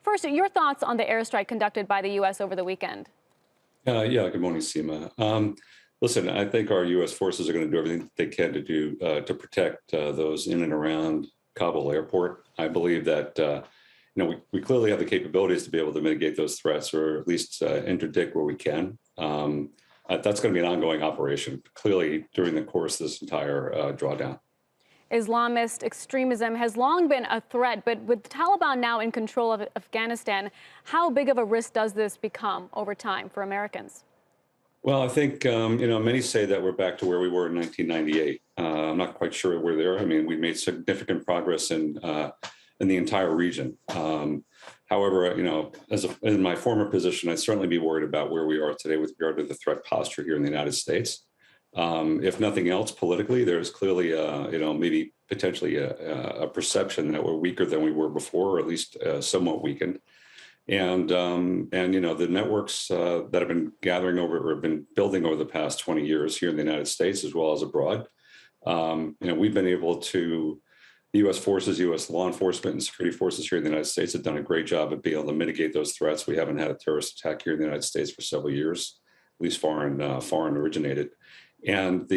first, your thoughts on the airstrike conducted by the U.S. over the weekend? Yeah, good morning, Seema. Listen, I think our U.S. forces are going to do everything they can to do to protect those in and around Kabul airport. I believe that we clearly have the capabilities to be able to mitigate those threats, or at least interdict where we can. That's going to be an ongoing operation, clearly during the course of this entire drawdown. Islamist extremism has long been a threat, but with the Taliban now in control of Afghanistan, how big of a risk does this become over time for Americans? Well, I think, many say that we're back to where we were in 1998. I'm not quite sure we're there. I mean, we made significant progress in the entire region. However, in my former position, I'd certainly be worried about where we are today with regard to the threat posture here in the United States. If nothing else, politically, there's clearly, maybe potentially a perception that we're weaker than we were before, or at least somewhat weakened. And the networks that have been gathering over or have been building over the past 20 years here in the United States as well as abroad, we've been able to. The U.S. forces, U.S. law enforcement and security forces here in the United States have done a great job of being able to mitigate those threats. We haven't had a terrorist attack here in the United States for several years, at least foreign originated. And but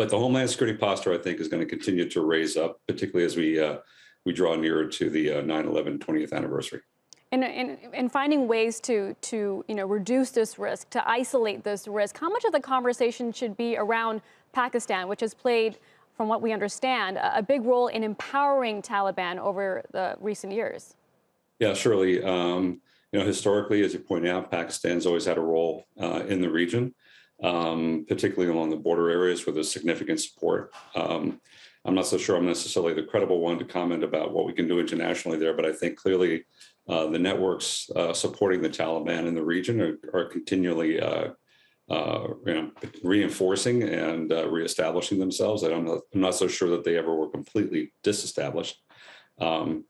the Homeland Security posture, I think, is going to continue to raise up, particularly as we draw nearer to the 9/11 20th anniversary. And finding ways to reduce this risk, to isolate this risk, how much of the conversation should be around Pakistan, which has played, from what we understand, a big role in empowering Taliban over the recent years? Yeah, surely. Historically, as you point out, Pakistan's always had a role in the region, particularly along the border areas where there's significant support. I'm not so sure I'm necessarily the credible one to comment about what we can do internationally there, but I think clearly the networks supporting the Taliban in the region are continually reinforcing and reestablishing themselves. I'm not so sure that they ever were completely disestablished. Listen,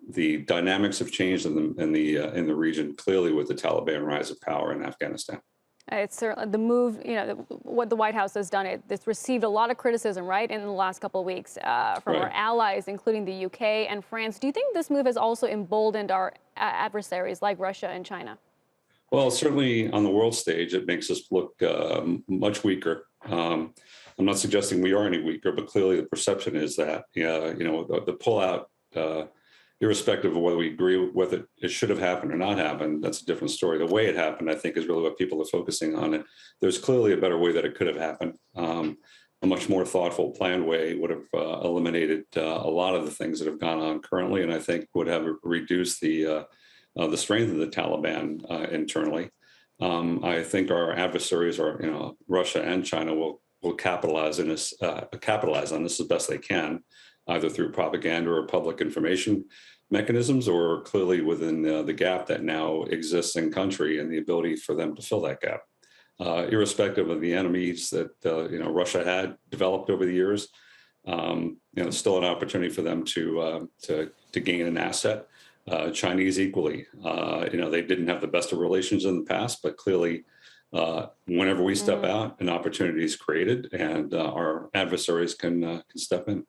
the dynamics have changed in the region clearly with the Taliban rise of power in Afghanistan. It's certainly the move, what the White House has done. It's received a lot of criticism, right, in the last couple of weeks from our allies, including the UK and France. Do you think this move has also emboldened our adversaries like Russia and China? Well, certainly on the world stage, it makes us look much weaker. I'm not suggesting we are any weaker, but clearly the perception is that, the pullout, irrespective of whether we agree with whether it should have happened or not happened, that's a different story. The way it happened, I think, is really what people are focusing on. And there's clearly a better way that it could have happened. A much more thoughtful, planned way would have eliminated a lot of the things that have gone on currently, and I think would have reduced the strength of the Taliban internally. I think our adversaries, Russia and China, will capitalize on this as best they can, either through propaganda or public information mechanisms, or clearly within the gap that now exists in country and the ability for them to fill that gap. Irrespective of the enemies that Russia had developed over the years, still an opportunity for them to gain an asset. Chinese equally, they didn't have the best of relations in the past, but clearly whenever we step out, an opportunity is created and our adversaries can step in.